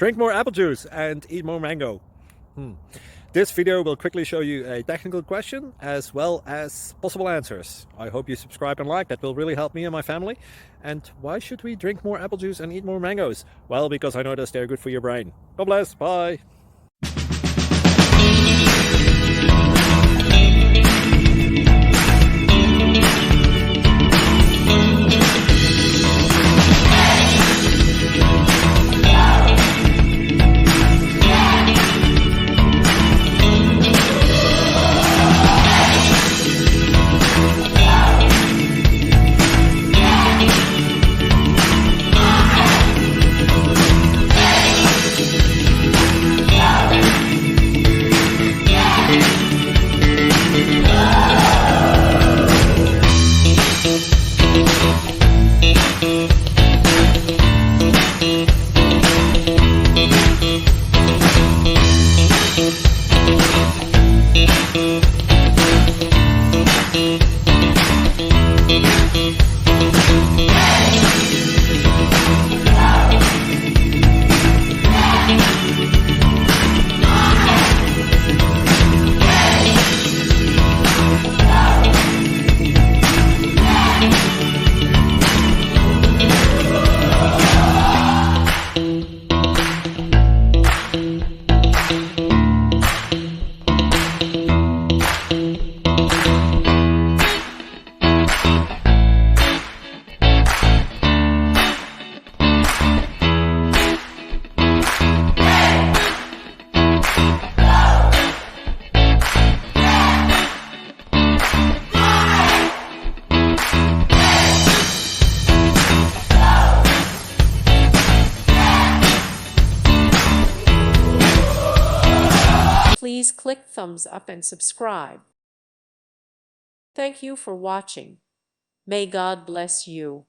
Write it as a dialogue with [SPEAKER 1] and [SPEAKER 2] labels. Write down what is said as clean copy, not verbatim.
[SPEAKER 1] Drink more apple juice and eat more mango. This video will quickly show you a technical question as well as possible answers. I hope you subscribe and like, that will really help me and my family. And why should we drink more apple juice and eat more mangoes? Well, because I noticed they're good for your brain. God bless, bye!
[SPEAKER 2] Please click thumbs up and subscribe. Thank you for watching. May God bless you.